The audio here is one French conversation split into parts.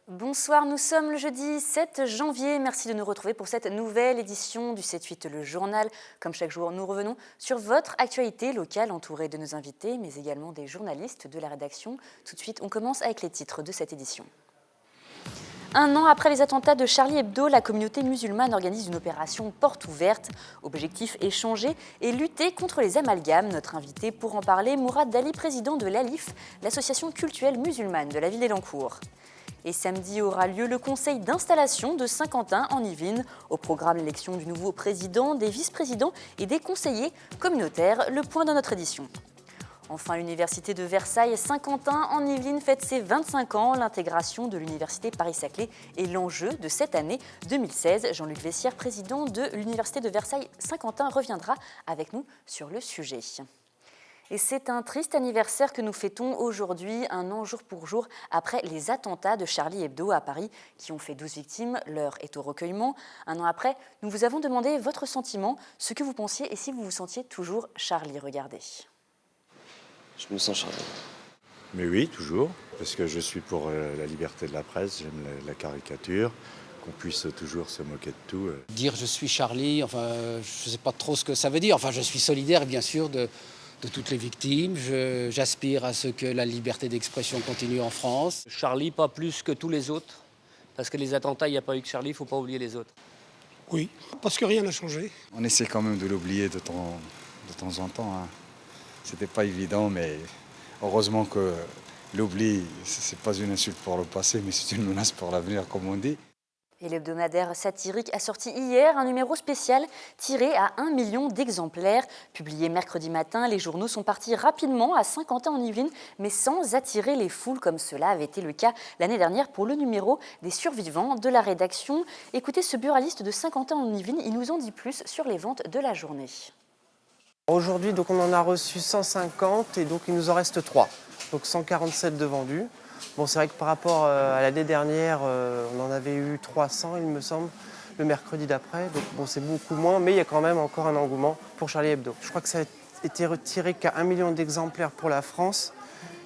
Bonsoir, nous sommes le jeudi 7 janvier. Merci de nous retrouver pour cette nouvelle édition du 7-8 Le Journal. Comme chaque jour, nous revenons sur votre actualité locale entourée de nos invités, mais également des journalistes de la rédaction. Tout de suite, on commence avec les titres de cette édition. Un an après les attentats de Charlie Hebdo, la communauté musulmane organise une opération porte ouverte. Objectif échanger et lutter contre les amalgames. Notre invité pour en parler, Mourad Dali, président de l'ALIF, l'association cultuelle musulmane de la ville d'Elancourt. Et samedi aura lieu le conseil d'installation de Saint-Quentin en Yvelines. Au programme, l'élection du nouveau président, des vice-présidents et des conseillers communautaires. Le point de notre édition. Enfin, l'université de Versailles-Saint-Quentin en Yvelines fête ses 25 ans. L'intégration de l'université Paris-Saclay est l'enjeu de cette année 2016. Jean-Luc Vessière, président de l'université de Versailles-Saint-Quentin, reviendra avec nous sur le sujet. Et c'est un triste anniversaire que nous fêtons aujourd'hui, un an jour pour jour après les attentats de Charlie Hebdo à Paris qui ont fait 12 victimes. L'heure est au recueillement. Un an après, nous vous avons demandé votre sentiment, ce que vous pensiez et si vous vous sentiez toujours Charlie. Regardez. Je me sens Charlie. Mais oui, toujours, parce que je suis pour la liberté de la presse, j'aime la caricature, qu'on puisse toujours se moquer de tout. Dire je suis Charlie, enfin, je ne sais pas trop ce que ça veut dire. Enfin, je suis solidaire, bien sûr, de toutes les victimes. J'aspire à ce que la liberté d'expression continue en France. Charlie, pas plus que tous les autres, parce que les attentats, il n'y a pas eu que Charlie, il ne faut pas oublier les autres. Oui, parce que rien n'a changé. On essaie quand même de l'oublier de temps en temps. Hein. C'était pas évident, mais heureusement que l'oubli, c'est pas une insulte pour le passé, mais c'est une menace pour l'avenir, comme on dit. Et l'hebdomadaire satirique a sorti hier un numéro spécial tiré à 1 million d'exemplaires. Publié mercredi matin, les journaux sont partis rapidement à Saint-Quentin en Yvelines, mais sans attirer les foules comme cela avait été le cas l'année dernière pour le numéro des survivants de la rédaction. Écoutez ce buraliste de Saint-Quentin en Yvelines, il nous en dit plus sur les ventes de la journée. Aujourd'hui, donc, on en a reçu 150 et donc il nous en reste 3. Donc 147 de vendus. Bon, c'est vrai que par rapport à l'année dernière, on en avait eu 300, il me semble, le mercredi d'après. Donc bon, c'est beaucoup moins, mais il y a quand même encore un engouement pour Charlie Hebdo. Je crois que ça a été retiré qu'à 1 million d'exemplaires pour la France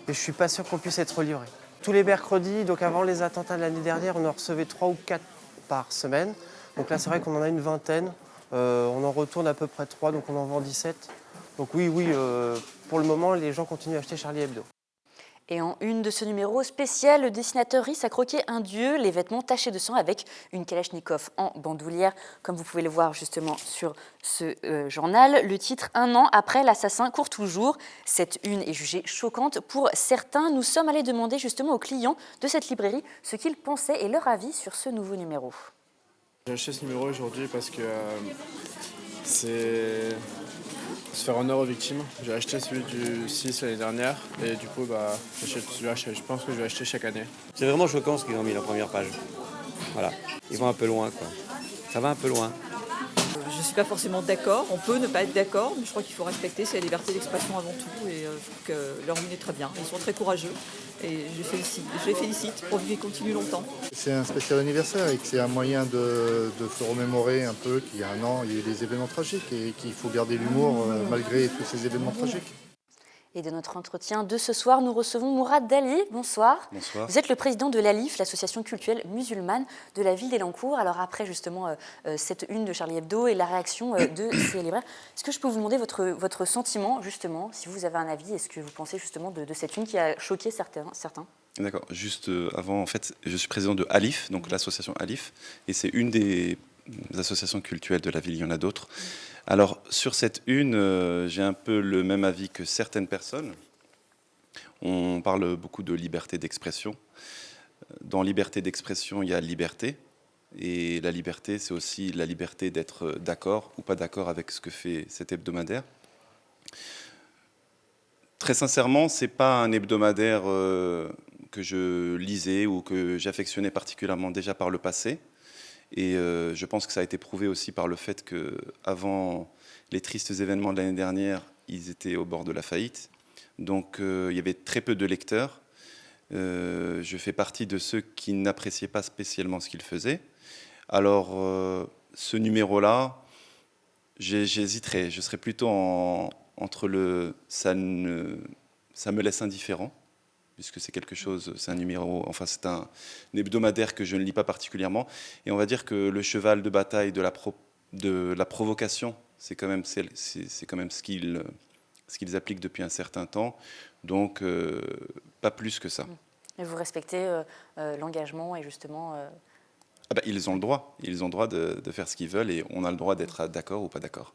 et je ne suis pas sûr qu'on puisse être livré. Tous les mercredis, donc avant les attentats de l'année dernière, on en recevait 3 ou 4 par semaine. Donc là, c'est vrai qu'on en a une vingtaine. On en retourne à peu près 3, donc on en vend 17. Donc oui, pour le moment, les gens continuent à acheter Charlie Hebdo. Et en une de ce numéro spécial, le dessinateur Riss a croqué un dieu, les vêtements tachés de sang avec une kalachnikov en bandoulière, comme vous pouvez le voir justement sur ce journal. Le titre « Un an après l'assassin court toujours ». Cette une est jugée choquante pour certains. Nous sommes allés demander justement aux clients de cette librairie ce qu'ils pensaient et leur avis sur ce nouveau numéro. J'ai acheté ce numéro aujourd'hui parce que c'est se faire honneur aux victimes. J'ai acheté celui du 6 l'année dernière et du coup je pense que je vais acheter chaque année. C'est vraiment choquant ce qu'ils ont mis la première page. Voilà, ils vont un peu loin, quoi. Ça va un peu loin. Je ne suis pas forcément d'accord, on peut ne pas être d'accord, mais je crois qu'il faut respecter, c'est la liberté d'expression avant tout, et je trouve que leur ligne est très bien. Ils sont très courageux, et je les félicite pour qu'ils continuent longtemps. C'est un spécial anniversaire et que c'est un moyen de se remémorer un peu qu'il y a un an, il y a eu des événements tragiques et qu'il faut garder l'humour malgré tous ces événements tragiques. Et de notre entretien de ce soir, nous recevons Mourad Dali. Bonsoir. Bonsoir. Vous êtes le président de l'ALIF, l'association cultuelle musulmane de la ville d'Elancourt. Alors après justement cette une de Charlie Hebdo et la réaction de ces libraires, est-ce que je peux vous demander votre sentiment justement, si vous avez un avis, est-ce que vous pensez justement de cette une qui a choqué certains? D'accord. Juste avant, en fait, je suis président de ALIF, donc l'association ALIF, et c'est une des associations cultuelles de la ville, il y en a d'autres. Alors, sur cette une, j'ai un peu le même avis que certaines personnes. On parle beaucoup de liberté d'expression. Dans liberté d'expression, il y a liberté. Et la liberté, c'est aussi la liberté d'être d'accord ou pas d'accord avec ce que fait cet hebdomadaire. Très sincèrement, ce n'est pas un hebdomadaire que je lisais ou que j'affectionnais particulièrement déjà par le passé. Et je pense que ça a été prouvé aussi par le fait qu'avant les tristes événements de l'année dernière, ils étaient au bord de la faillite. Donc il y avait très peu de lecteurs. Je fais partie de ceux qui n'appréciaient pas spécialement ce qu'ils faisaient. Alors ce numéro-là, j'hésiterais. Je serais plutôt entre le ça me laisse indifférent, puisque c'est quelque chose, c'est un numéro, enfin c'est un hebdomadaire que je ne lis pas particulièrement. Et on va dire que le cheval de bataille de la provocation, c'est quand même ce qu'ils appliquent depuis un certain temps. Donc, pas plus que ça. Et vous respectez l'engagement et justement... Ah bah, ils ont le droit. Ils ont le droit de faire ce qu'ils veulent et on a le droit d'être d'accord ou pas d'accord.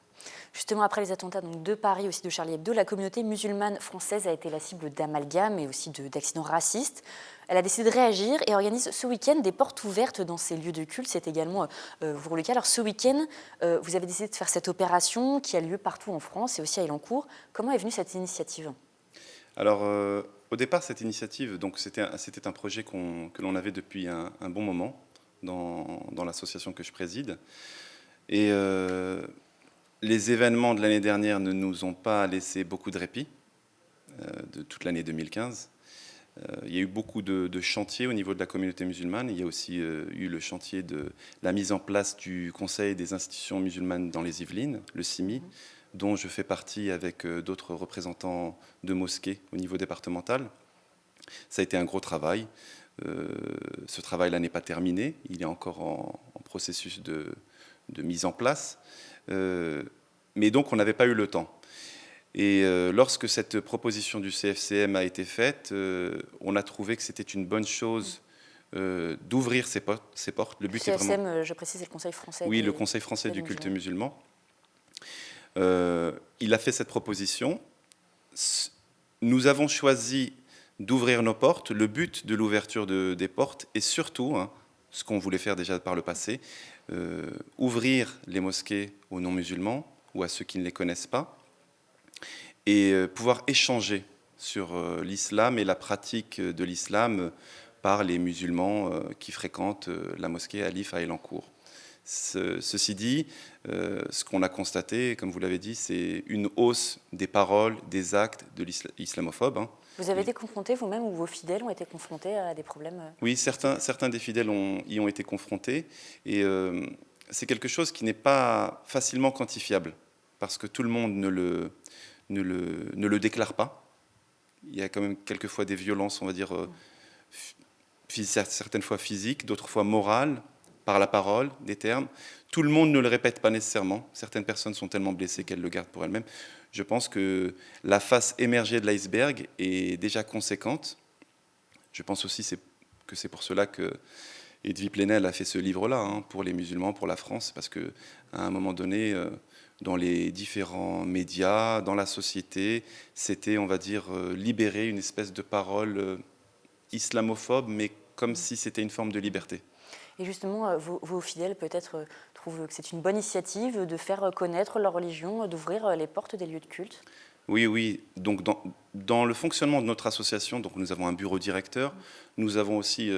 Justement, après les attentats donc, de Paris, aussi de Charlie Hebdo, la communauté musulmane française a été la cible d'amalgames et aussi d'accidents racistes. Elle a décidé de réagir et organise ce week-end des portes ouvertes dans ces lieux de culte. C'est également pour le cas. Alors ce week-end, vous avez décidé de faire cette opération qui a lieu partout en France et aussi à Elancourt. Comment est venue cette initiative ? Alors, au départ, cette initiative, donc c'était un projet que l'on avait depuis un bon moment dans l'association que je préside. Et les événements de l'année dernière ne nous ont pas laissé beaucoup de répit, de toute l'année 2015. Il y a eu beaucoup de chantiers au niveau de la communauté musulmane. Il y a aussi eu le chantier de la mise en place du Conseil des institutions musulmanes dans les Yvelines, le CIMI, dont je fais partie avec d'autres représentants de mosquées au niveau départemental. Ça a été un gros travail. Ce travail-là n'est pas terminé. Il est encore en processus de mise en place. Mais donc, on n'avait pas eu le temps. Et lorsque cette proposition du CFCM a été faite, on a trouvé que c'était une bonne chose d'ouvrir ces portes. Le but CFCM, est vraiment... je précise, c'est le Conseil français. Oui, le Conseil français du culte musulman. Il a fait cette proposition. Nous avons choisi d'ouvrir nos portes. Le but de l'ouverture des portes est surtout, ce qu'on voulait faire déjà par le passé, ouvrir les mosquées aux non-musulmans ou à ceux qui ne les connaissent pas et pouvoir échanger sur l'islam et la pratique de l'islam par les musulmans qui fréquentent la mosquée Alif à Elancourt. Ceci dit, ce qu'on a constaté, comme vous l'avez dit, c'est une hausse des paroles, des actes de l'islamophobes. Vous avez été confronté vous-même ou vos fidèles ont été confrontés à des problèmes? Oui, certains des fidèles y ont été confrontés. Et c'est quelque chose qui n'est pas facilement quantifiable, parce que tout le monde ne le déclare pas. Il y a quand même quelquefois des violences, on va dire, certaines fois physiques, d'autres fois morales, par la parole, des termes. Tout le monde ne le répète pas nécessairement. Certaines personnes sont tellement blessées qu'elles le gardent pour elles-mêmes. Je pense que la face émergée de l'iceberg est déjà conséquente. Je pense aussi que c'est pour cela que Edwy Plenel a fait ce livre-là, pour les musulmans, pour la France, parce qu'à un moment donné, dans les différents médias, dans la société, c'était, on va dire, libérer une espèce de parole islamophobe, mais comme si c'était une forme de liberté. Et justement, vos fidèles peut-être trouvent que c'est une bonne initiative de faire connaître leur religion, d'ouvrir les portes des lieux de culte? Oui. Donc, dans le fonctionnement de notre association, donc nous avons un bureau directeur, nous avons aussi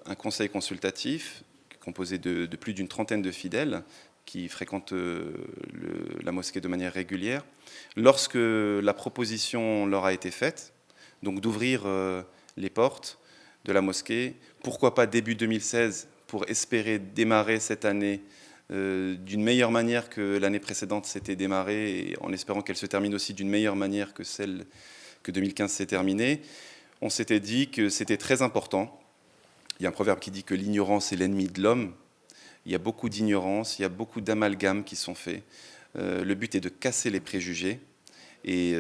un conseil consultatif composé de plus d'une trentaine de fidèles qui fréquentent la mosquée de manière régulière. Lorsque la proposition leur a été faite, donc d'ouvrir les portes de la mosquée, pourquoi pas début 2016, pour espérer démarrer cette année d'une meilleure manière que l'année précédente s'était démarrée, et en espérant qu'elle se termine aussi d'une meilleure manière que celle que 2015 s'est terminée, on s'était dit que c'était très important. Il y a un proverbe qui dit que l'ignorance est l'ennemi de l'homme. Il y a beaucoup d'ignorance, il y a beaucoup d'amalgames qui sont faits. Le but est de casser les préjugés. Et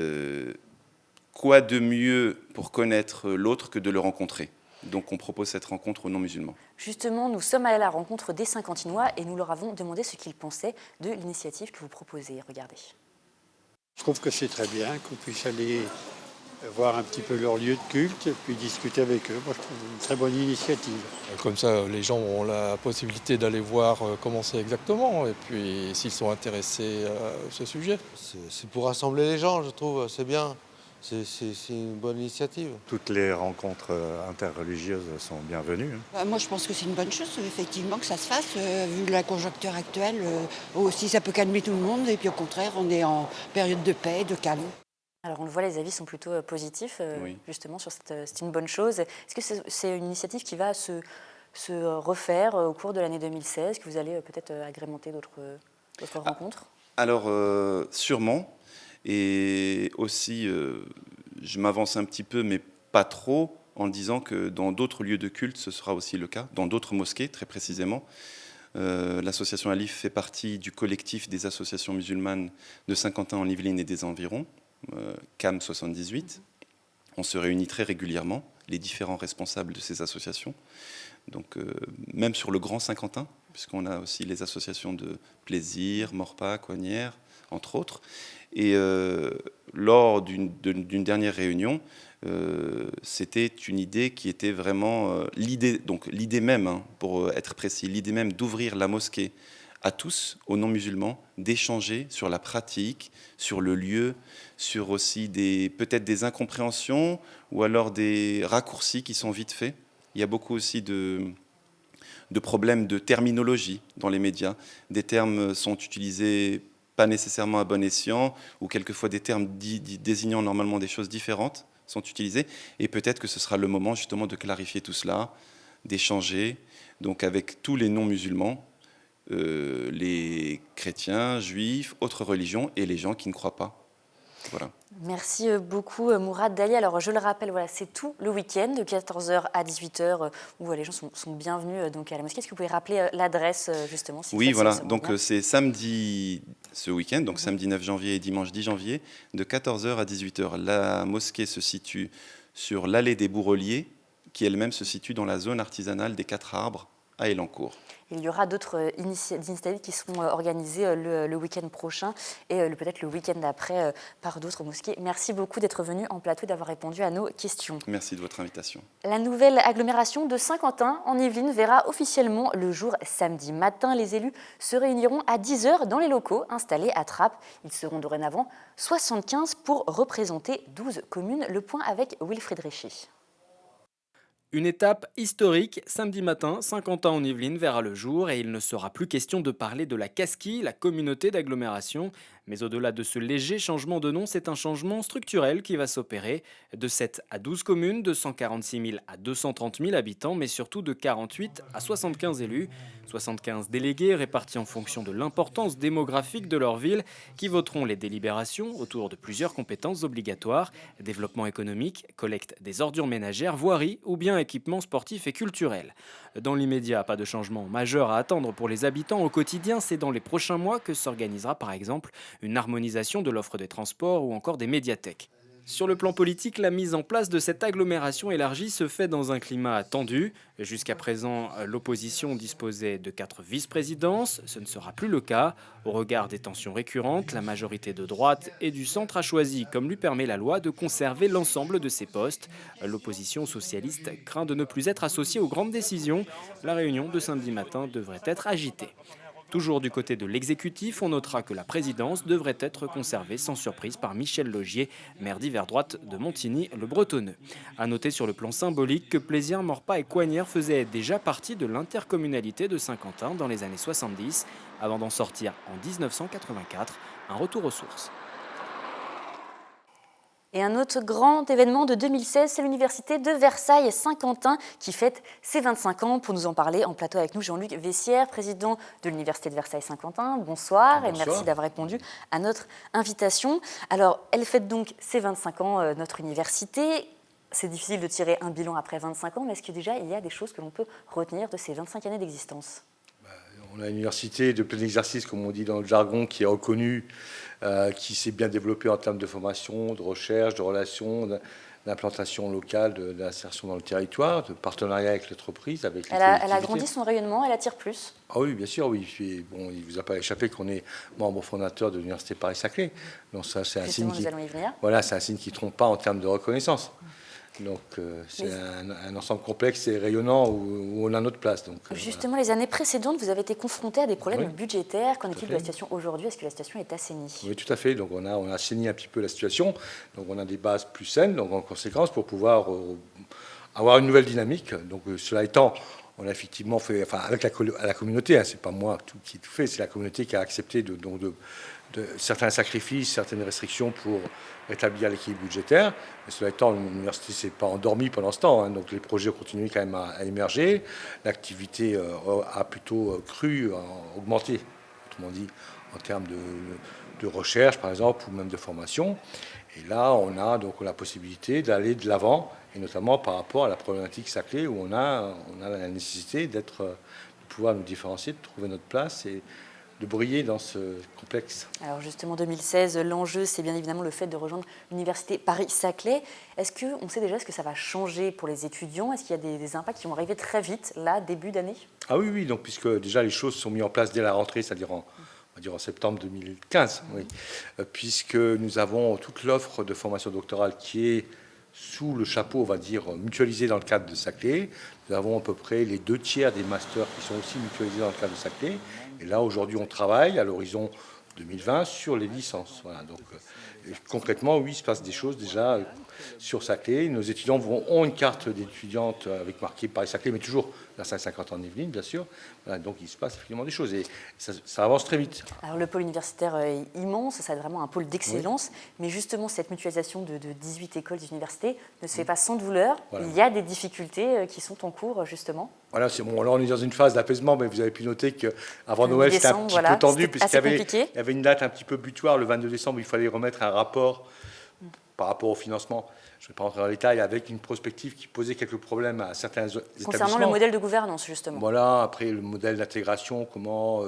quoi de mieux pour connaître l'autre que de le rencontrer ? Donc on propose cette rencontre aux non-musulmans. Justement, nous sommes allés à la rencontre des Saint-Quentinois et nous leur avons demandé ce qu'ils pensaient de l'initiative que vous proposez. Regardez. Je trouve que c'est très bien qu'on puisse aller voir un petit peu leur lieu de culte et puis discuter avec eux. Moi, je trouve une très bonne initiative. Comme ça, les gens ont la possibilité d'aller voir comment c'est exactement et puis s'ils sont intéressés à ce sujet. C'est pour rassembler les gens, je trouve, c'est bien. C'est une bonne initiative. Toutes les rencontres interreligieuses sont bienvenues. Moi, je pense que c'est une bonne chose, effectivement, que ça se fasse. Vu la conjoncture actuelle, aussi, ça peut calmer tout le monde. Et puis, au contraire, on est en période de paix, de calme. Alors, on le voit, les avis sont plutôt positifs, Oui. justement, sur c'est une bonne chose. Est-ce que c'est une initiative qui va se se refaire au cours de l'année 2016, que vous allez peut-être agrémenter d'autres rencontres? Alors, sûrement. Et aussi, je m'avance un petit peu, mais pas trop, en disant que dans d'autres lieux de culte, ce sera aussi le cas, dans d'autres mosquées, très précisément. L'association Alif fait partie du collectif des associations musulmanes de Saint-Quentin en Yvelines et des environs, CAM 78. On se réunit très régulièrement, les différents responsables de ces associations. Donc, même sur le Grand Saint-Quentin, puisqu'on a aussi les associations de Plaisir, Morpa, Coignères, entre autres. Et lors d'une dernière réunion, c'était une idée qui était vraiment l'idée même, hein, pour être précis, l'idée même d'ouvrir la mosquée à tous, aux non-musulmans, d'échanger sur la pratique, sur le lieu, sur aussi peut-être des incompréhensions ou alors des raccourcis qui sont vite faits. Il y a beaucoup aussi de problèmes de terminologie dans les médias. Des termes sont utilisés pas nécessairement à bon escient, ou quelquefois des termes désignant normalement des choses différentes sont utilisés. Et peut-être que ce sera le moment justement de clarifier tout cela, d'échanger donc avec tous les non-musulmans, les chrétiens, juifs, autres religions et les gens qui ne croient pas. Voilà. Merci beaucoup Mourad Dali. Alors je le rappelle, voilà, c'est tout le week-end de 14h à 18h où les gens sont bienvenus donc à la mosquée. Est-ce que vous pouvez rappeler l'adresse justement si Oui, voilà. Donc c'est samedi ce week-end, donc samedi 9 janvier et dimanche 10 janvier, de 14h à 18h. La mosquée se situe sur l'allée des Bourreliers, qui elle-même se situe dans la zone artisanale des 4 arbres à Elancourt. Il y aura d'autres initiatives qui seront organisées le week-end prochain et peut-être le week-end d'après par d'autres mosquées. Merci beaucoup d'être venu en plateau et d'avoir répondu à nos questions. Merci de votre invitation. La nouvelle agglomération de Saint-Quentin en Yvelines verra officiellement le jour samedi matin. Les élus se réuniront à 10h dans les locaux installés à Trappes. Ils seront dorénavant 75 pour représenter 12 communes. Le point avec Wilfried Réchy. Une étape historique, samedi matin, Saint-Quentin en Yvelines verra le jour et il ne sera plus question de parler de la CASCI, la communauté d'agglomération. Mais au-delà de ce léger changement de nom, c'est un changement structurel qui va s'opérer. De 7 à 12 communes, de 146 000 à 230 000 habitants, mais surtout de 48 à 75 élus. 75 délégués répartis en fonction de l'importance démographique de leur ville qui voteront les délibérations autour de plusieurs compétences obligatoires, développement économique, collecte des ordures ménagères, voirie ou bien équipements sportifs et culturels. Dans l'immédiat, pas de changement majeur à attendre pour les habitants au quotidien, c'est dans les prochains mois que s'organisera par exemple une harmonisation de l'offre des transports ou encore des médiathèques. Sur le plan politique, la mise en place de cette agglomération élargie se fait dans un climat tendu. Jusqu'à présent, l'opposition disposait de 4 vice-présidences. Ce ne sera plus le cas. Au regard des tensions récurrentes, la majorité de droite et du centre a choisi, comme lui permet la loi, de conserver l'ensemble de ses postes. L'opposition socialiste craint de ne plus être associée aux grandes décisions. La réunion de samedi matin devrait être agitée. Toujours du côté de l'exécutif, on notera que la présidence devrait être conservée sans surprise par Michel Laugier, maire d'hiver droite de Montigny-le-Bretonneux. A noter sur le plan symbolique que Plaisir, Morpa et Coignères faisaient déjà partie de l'intercommunalité de Saint-Quentin dans les années 70, avant d'en sortir en 1984, un retour aux sources. Et un autre grand événement de 2016, c'est l'université de Versailles-Saint-Quentin qui fête ses 25 ans. Pour nous en parler, en plateau avec nous, Jean-Luc Vessière, président de l'université de Versailles-Saint-Quentin. Bonsoir et merci d'avoir répondu à notre invitation. Alors, elle fête donc ses 25 ans, notre université. C'est difficile de tirer un bilan après 25 ans, mais est-ce que déjà il y a des choses que l'on peut retenir de ces 25 années d'existence ? On a une université de plein exercice, comme on dit dans le jargon, qui est reconnue, qui s'est bien développée en termes de formation, de recherche, de relations, d'implantation locale, d'insertion dans le territoire, de partenariat avec l'entreprise. Elle a agrandi son rayonnement, elle attire plus. Ah oui, bien sûr, oui. Puis, bon, il ne vous a pas échappé qu'on est membre fondateur de l'université Paris-Saclay. Donc ça, c'est un signe qui, voilà, c'est un signe qui ne trompe pas en termes de reconnaissance. Donc c'est un ensemble complexe et rayonnant où on a notre place. Donc, justement, les années précédentes, vous avez été confronté à des problèmes budgétaires. Qu'en est-il de la situation aujourd'hui ? Est-ce que la situation est assainie ? Oui, tout à fait. Donc on a assaini un petit peu la situation. Donc on a des bases plus saines, donc en conséquence, pour pouvoir avoir une nouvelle dynamique. Donc cela étant, on a effectivement fait, enfin avec la communauté, hein, c'est pas moi qui tout fait, c'est la communauté qui a accepté de certains sacrifices, certaines restrictions pour rétablir l'équilibre budgétaire. Mais cela étant, l'université ne s'est pas endormie pendant ce temps, hein, donc les projets ont continué quand même à émerger. L'activité a plutôt cru, augmenté, autrement dit, en termes de recherche, par exemple, ou même de formation. Et là, on a donc la possibilité d'aller de l'avant, et notamment par rapport à la problématique Saclay, où on a la nécessité de pouvoir nous différencier, de trouver notre place et de briller dans ce complexe. Alors justement, 2016, l'enjeu, c'est bien évidemment le fait de rejoindre l'université Paris-Saclay. Est-ce qu'on sait déjà ce que ça va changer pour les étudiants? Est-ce qu'il y a des impacts qui vont arriver très vite, là, début d'année? Ah oui, donc puisque déjà les choses sont mises en place dès la rentrée, c'est-à-dire en septembre 2015, oui, puisque nous avons toute l'offre de formation doctorale qui est sous le chapeau, on va dire, mutualisé dans le cadre de Saclay. Nous avons à peu près les 2/3 des masters qui sont aussi mutualisés dans le cadre de Saclay. Et là, aujourd'hui, on travaille à l'horizon 2020 sur les licences. Voilà, donc, concrètement, oui, il se passe des choses déjà sur Saclay. Nos étudiants ont une carte d'étudiante avec marqué Paris-Saclay, mais toujours vers 550 en Yvelines, bien sûr. Voilà, donc, il se passe effectivement des choses et ça avance très vite. Alors, le pôle universitaire est immense, ça est vraiment un pôle d'excellence. Oui. Mais justement, cette mutualisation de 18 écoles d'université ne se fait pas sans douleur. Voilà. Il y a des difficultés qui sont en cours, justement. Voilà, c'est bon. Alors, on est dans une phase d'apaisement, mais vous avez pu noter qu'avant Noël, c'était un petit peu tendu, puisqu'il y avait une date un petit peu butoir. Le 22 décembre, il fallait remettre un rapport par rapport au financement. Je ne vais pas rentrer dans les détails, avec une prospective qui posait quelques problèmes à certains établissements. Concernant le modèle de gouvernance, justement. Voilà, après le modèle d'intégration, comment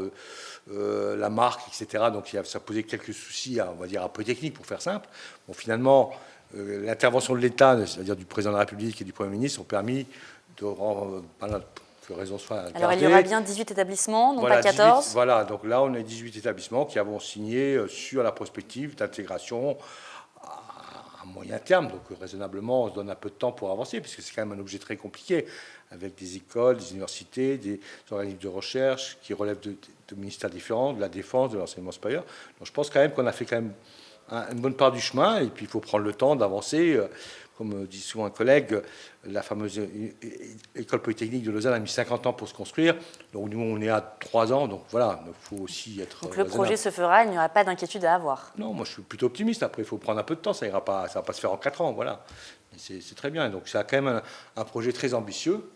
la marque, etc. Donc ça posait quelques soucis, on va dire, un peu techniques, pour faire simple. Bon, finalement, l'intervention de l'État, c'est-à-dire du président de la République et du Premier ministre, ont permis de rendre... que raison soit gardée. Alors, il y aura bien 18 établissements, non voilà, pas 14. Voilà, donc là, on a 18 établissements qui avons signé sur la prospective d'intégration à moyen terme. Donc, raisonnablement, on se donne un peu de temps pour avancer, puisque c'est quand même un objet très compliqué, avec des écoles, des universités, des organismes de recherche qui relèvent de ministères différents, de la défense, de l'enseignement supérieur. Donc, je pense quand même qu'on a fait quand même une bonne part du chemin, et puis il faut prendre le temps d'avancer. Comme dit souvent un collègue, la fameuse école polytechnique de Lausanne a mis 50 ans pour se construire. Donc nous, on est à 3 ans. Donc voilà, il faut aussi être Donc le projet se fera, il n'y aura pas d'inquiétude à avoir. Non, moi je suis plutôt optimiste. Après, il faut prendre un peu de temps. Ça ne va pas se faire en 4 ans. Voilà. C'est très bien. Donc c'est quand même un projet très ambitieux.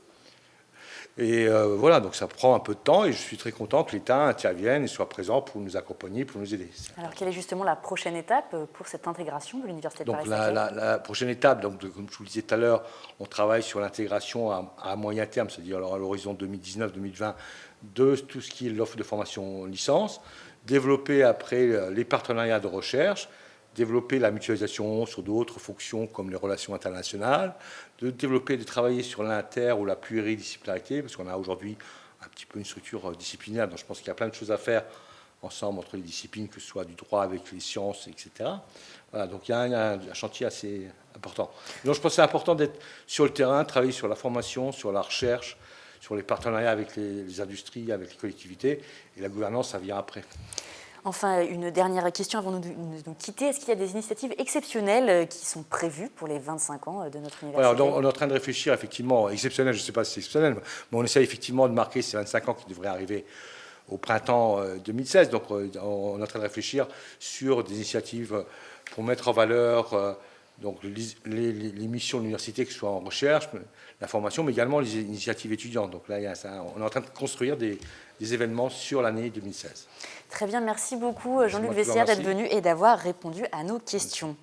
Et voilà, donc ça prend un peu de temps et je suis très content que l'État intervienne et soit présent pour nous accompagner, pour nous aider. Alors, quelle est justement la prochaine étape pour cette intégration de l'Université de Paris? Donc, la prochaine étape, donc, comme je vous le disais tout à l'heure, on travaille sur l'intégration à moyen terme, c'est-à-dire à l'horizon 2019-2020, de tout ce qui est l'offre de formation licence, développer après les partenariats de recherche, développer la mutualisation sur d'autres fonctions comme les relations internationales, de développer, de travailler sur l'inter ou la pluridisciplinarité, parce qu'on a aujourd'hui un petit peu une structure disciplinaire, donc je pense qu'il y a plein de choses à faire ensemble entre les disciplines, que ce soit du droit avec les sciences, etc. Voilà, donc il y a un chantier assez important. Donc je pense que c'est important d'être sur le terrain, travailler sur la formation, sur la recherche, sur les partenariats avec les industries, avec les collectivités, et la gouvernance, ça vient après. Enfin, une dernière question avant de nous quitter. Est-ce qu'il y a des initiatives exceptionnelles qui sont prévues pour les 25 ans de notre université? Voilà, donc on est en train de réfléchir, effectivement, exceptionnel, je ne sais pas si c'est exceptionnel, mais on essaie effectivement de marquer ces 25 ans qui devraient arriver au printemps 2016. Donc on est en train de réfléchir sur des initiatives pour mettre en valeur donc les missions de l'université, que ce soit en recherche, la formation, mais également les initiatives étudiantes. Donc là, on est en train de construire des événements sur l'année 2016. Très bien, merci beaucoup Jean-Luc Vessière d'être venu et d'avoir répondu à nos questions.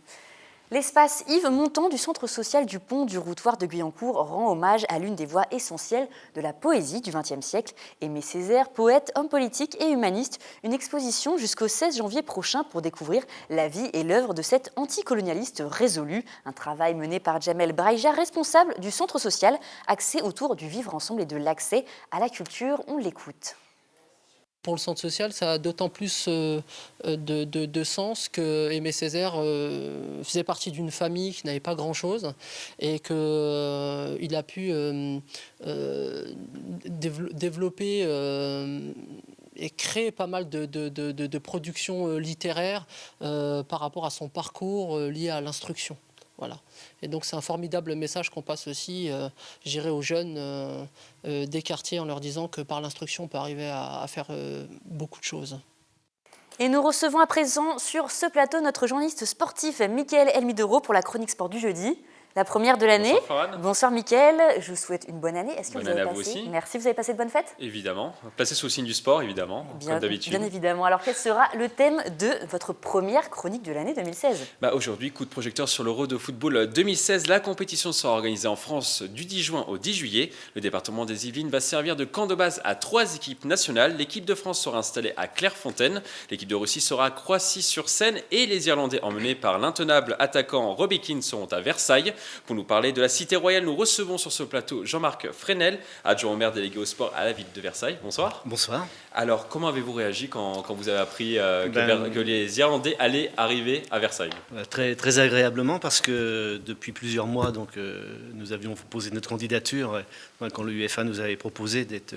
L'espace Yves Montand du Centre social du Pont du Routoir de Guyancourt rend hommage à l'une des voix essentielles de la poésie du XXe siècle, Aimé Césaire, poète, homme politique et humaniste. Une exposition jusqu'au 16 janvier prochain pour découvrir la vie et l'œuvre de cet anticolonialiste résolu. Un travail mené par Jamel Braïja, responsable du Centre social, axé autour du vivre ensemble et de l'accès à la culture. On l'écoute. Pour le centre social, ça a d'autant plus de sens que Aimé Césaire faisait partie d'une famille qui n'avait pas grand-chose et qu'il a pu développer et créer pas mal de productions littéraires par rapport à son parcours lié à l'instruction. Voilà. Et donc c'est un formidable message qu'on passe aussi, j'irai aux jeunes des quartiers en leur disant que par l'instruction on peut arriver à faire beaucoup de choses. Et nous recevons à présent sur ce plateau notre journaliste sportif Mickaël Elmidoro pour la chronique sport du jeudi. La première de l'année. Bonsoir Florane. Bonsoir Mickaël, je vous souhaite une bonne année. Est-ce que Bonne vous avez année à passé vous aussi. Merci, vous avez passé de bonnes fêtes? Évidemment. Placé sous le signe du sport, évidemment, comme d'habitude. Bien évidemment. Alors quel sera le thème de votre première chronique de l'année 2016? Aujourd'hui, coup de projecteur sur l'Euro de football 2016. La compétition sera organisée en France du 10 juin au 10 juillet. Le département des Yvelines va servir de camp de base à 3 équipes nationales. L'équipe de France sera installée à Clairefontaine. L'équipe de Russie sera à Croissy-sur-Seine. Et les Irlandais, emmenés par l'intenable attaquant Robbie Keane, seront à Versailles. Pour nous parler de la Cité Royale, nous recevons sur ce plateau Jean-Marc Fresnel, adjoint au maire délégué au sport à la ville de Versailles. Bonsoir. Bonsoir. Alors, comment avez-vous réagi quand vous avez appris que les Irlandais allaient arriver à Versailles? Très, très agréablement, parce que depuis plusieurs mois, nous avions posé notre candidature quand l'UEFA nous avait proposé d'être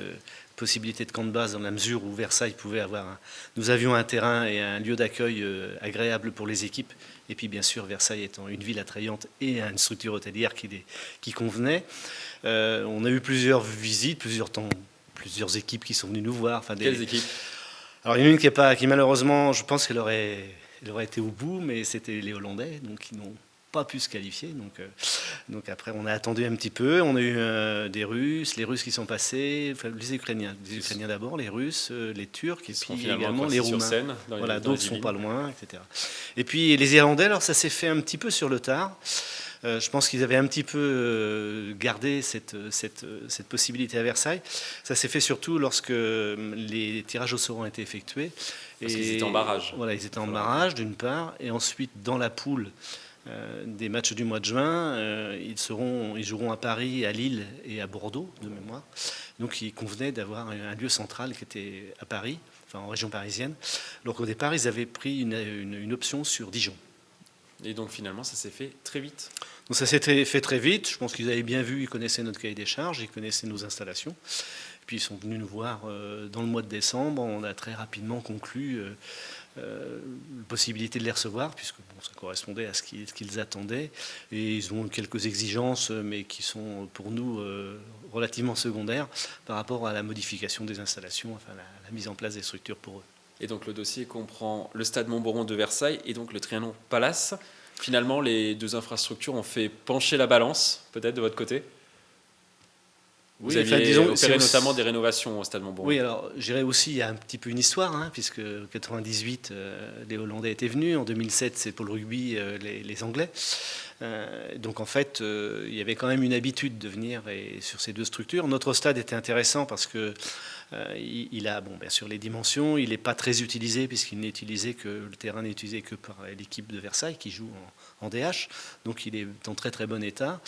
possibilité de camp de base, dans la mesure où Versailles pouvait avoir nous avions un terrain et un lieu d'accueil agréable pour les équipes, et puis bien sûr Versailles étant une ville attrayante et une structure hôtelière qui convenait. On a eu plusieurs visites, plusieurs équipes qui sont venues nous voir. Quelles équipes? Alors il y en a une qui malheureusement, je pense qu'elle aurait été au bout, mais c'était les Hollandais, donc ils n'ont pas pu se qualifier. Donc après, on a attendu un petit peu. On a eu des Russes, les Russes qui sont passés, les Ukrainiens d'abord, les Russes, les Turcs, et puis également les Roumains. Voilà, d'autres sont pas loin, etc. Et puis les Irlandais, alors ça s'est fait un petit peu sur le tard. Je pense qu'ils avaient un petit peu gardé cette possibilité à Versailles. Ça s'est fait surtout lorsque les tirages au sort ont été effectués. Parce qu'ils étaient en barrage. Voilà, ils étaient en barrage d'une part, et ensuite dans la poule des matchs du mois de juin, ils joueront à Paris, à Lille et à Bordeaux, de mémoire. Donc il convenait d'avoir un lieu central qui était à Paris, enfin en région parisienne. Donc au départ, ils avaient pris une option sur Dijon. Et donc finalement, ça s'est fait très vite. Donc ça s'est fait très vite. Je pense qu'ils avaient bien vu, ils connaissaient notre cahier des charges, ils connaissaient nos installations. Puis ils sont venus nous voir dans le mois de décembre. On a très rapidement conclu la possibilité de les recevoir, puisque ça correspondait à ce qu'ils attendaient. Et ils ont quelques exigences, mais qui sont pour nous relativement secondaires par rapport à la modification des installations, enfin la mise en place des structures pour eux. Et donc le dossier comprend le stade Montboron de Versailles et donc le Trianon Palace. Finalement, les deux infrastructures ont fait pencher la balance, peut-être de votre côté? Vous aviez opéré notamment des rénovations au stade Montboron. Oui, alors je dirais aussi, il y a un petit peu une histoire, puisque en 1998, les Hollandais étaient venus. En 2007, c'est pour le rugby les Anglais. Donc en fait, il y avait quand même une habitude de venir sur ces deux structures. Notre stade était intéressant parce que il a, bien sûr, les dimensions. Il n'est pas très utilisé, puisqu'il n'est utilisé le terrain n'est utilisé que par l'équipe de Versailles qui joue en DH. Donc il est en très très bon état.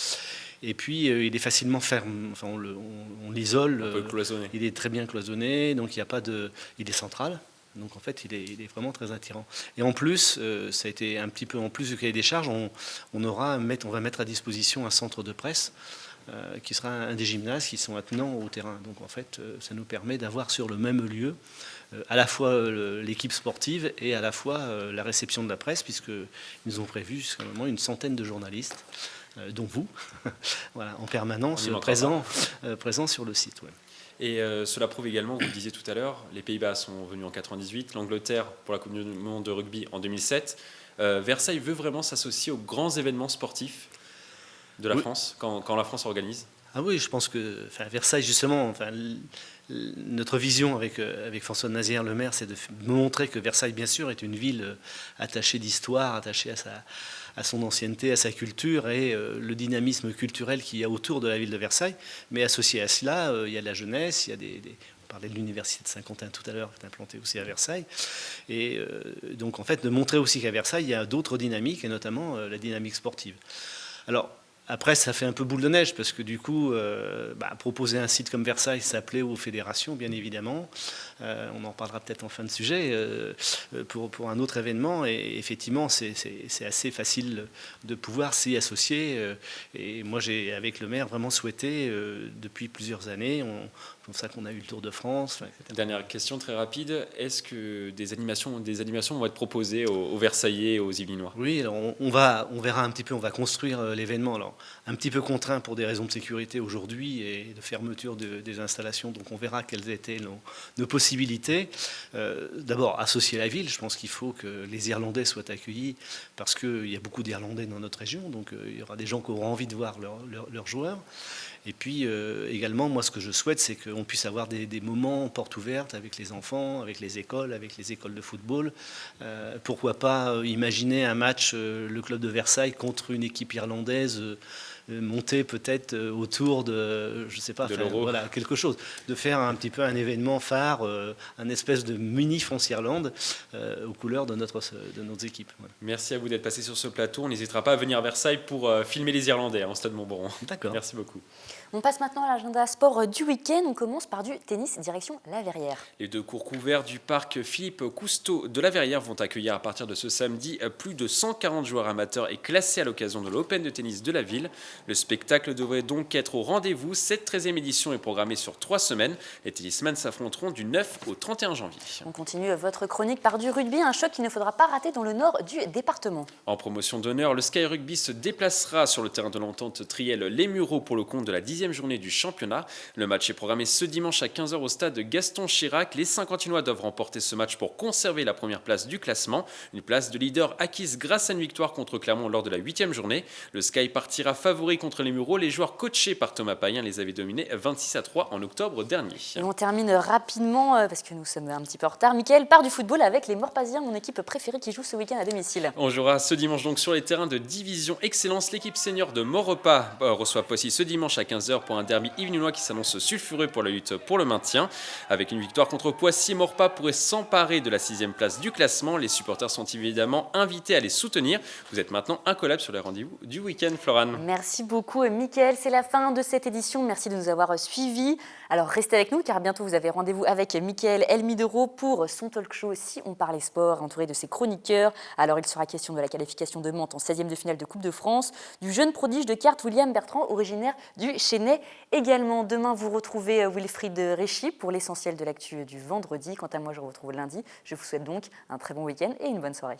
Et puis il est facilement fermé, enfin, on l'isole. Un peu cloisonné. Il est très bien cloisonné, donc il est central. Donc en fait, il est vraiment très attirant. Et en plus, ça a été un petit peu en plus du cahier des charges, on va mettre à disposition un centre de presse qui sera un des gymnases qui sont attenants au terrain. Donc en fait, ça nous permet d'avoir sur le même lieu à la fois l'équipe sportive et à la fois la réception de la presse, puisqu'ils nous ont prévu jusqu'à un moment une centaine de journalistes, dont vous, voilà, en permanence présents sur le site. Ouais. Et cela prouve également, vous le disiez tout à l'heure, les Pays-Bas sont venus en 1998, l'Angleterre pour la Coupe du Monde de rugby en 2007. Versailles veut vraiment s'associer aux grands événements sportifs de la France, quand la France organise? Ah oui, je pense que Versailles, justement, notre vision avec François Nazière, le maire, c'est de montrer que Versailles, bien sûr, est une ville attachée d'histoire, attachée à son ancienneté, à sa culture et le dynamisme culturel qu'il y a autour de la ville de Versailles. Mais associé à cela, il y a de la jeunesse, il y a on parlait de l'université de Saint-Quentin tout à l'heure, qui est implantée aussi à Versailles. Et donc, en fait, de montrer aussi qu'à Versailles, il y a d'autres dynamiques, et notamment la dynamique sportive. Alors, après, ça fait un peu boule de neige, parce que du coup, proposer un site comme Versailles, ça plaît aux fédérations, bien évidemment. On en parlera peut-être en fin de sujet, pour un autre événement. Et effectivement, c'est assez facile de pouvoir s'y associer. Et moi, j'ai, avec le maire, vraiment souhaité, depuis plusieurs années, comme ça qu'on a eu le Tour de France. Etc. Dernière question très rapide, est-ce que des animations vont être proposées aux Versaillais et aux Yvelinois? Oui, alors on verra un petit peu, on va construire l'événement. Alors, un petit peu contraint pour des raisons de sécurité aujourd'hui et de fermeture des installations, donc on verra quelles étaient nos possibilités. D'abord, associer la ville, je pense qu'il faut que les Irlandais soient accueillis parce qu'il y a beaucoup d'Irlandais dans notre région, donc il y aura des gens qui auront envie de voir leurs joueurs. Et puis également, moi ce que je souhaite, c'est qu'on puisse avoir des moments portes ouvertes avec les enfants, avec les écoles de football. Pourquoi pas imaginer un match, le club de Versailles contre une équipe irlandaise, monter peut-être autour de, je sais pas, voilà, quelque chose, de faire un petit peu un événement phare, un espèce de mini France-Irlande aux couleurs de nos équipes. Voilà. Merci à vous d'être passé sur ce plateau. On n'hésitera pas à venir à Versailles pour filmer les Irlandais au Stade Montbron. D'accord. Merci beaucoup. On passe maintenant à l'agenda sport du week-end. On commence par du tennis direction La Verrière. Les 2 cours couverts du parc Philippe Cousteau de La Verrière vont accueillir à partir de ce samedi plus de 140 joueurs amateurs et classés à l'occasion de l'Open de tennis de la ville. Le spectacle devrait donc être au rendez-vous. Cette 13e édition est programmée sur 3 semaines. Les tennismen s'affronteront du 9 au 31 janvier. On continue votre chronique par du rugby, un choc qu'il ne faudra pas rater dans le nord du département. En promotion d'honneur, le Sky Rugby se déplacera sur le terrain de l'entente Triel Les Mureaux pour le compte de la 10e journée du championnat. Le match est programmé ce dimanche à 15h au stade Gaston Chirac. Les Saint-Quentinois doivent remporter ce match pour conserver la première place du classement. Une place de leader acquise grâce à une victoire contre Clermont lors de la 8e journée. Le Sky partira favori contre les Mureaux. Les joueurs coachés par Thomas Payen les avaient dominés 26-3 en octobre dernier. Et on termine rapidement, parce que nous sommes un petit peu en retard. Mickaël part du football avec les Morpasiens, mon équipe préférée qui joue ce week-end à domicile. On jouera ce dimanche donc sur les terrains de division Excellence. L'équipe senior de Maurepas reçoit Poissy ce dimanche à 15h pour un derby yvelinois qui s'annonce sulfureux pour la lutte pour le maintien. Avec une victoire contre Poissy, Maurepas pourrait s'emparer de la 6e place du classement. Les supporters sont évidemment invités à les soutenir. Vous êtes maintenant incollables sur les rendez-vous du week-end, Florane. Merci beaucoup, Mickaël. C'est la fin de cette édition. Merci de nous avoir suivis. Alors restez avec nous car bientôt vous avez rendez-vous avec Mickaël Elmidero pour son talk show Si on parlait sport, entouré de ses chroniqueurs. Alors il sera question de la qualification de Mantes en 16e de finale de Coupe de France, du jeune prodige de cartes William Bertrand, originaire du Chesnay. Également, demain, vous retrouvez Wilfried Réchy pour l'essentiel de l'actu du vendredi. Quant à moi, je vous retrouve lundi. Je vous souhaite donc un très bon week-end et une bonne soirée.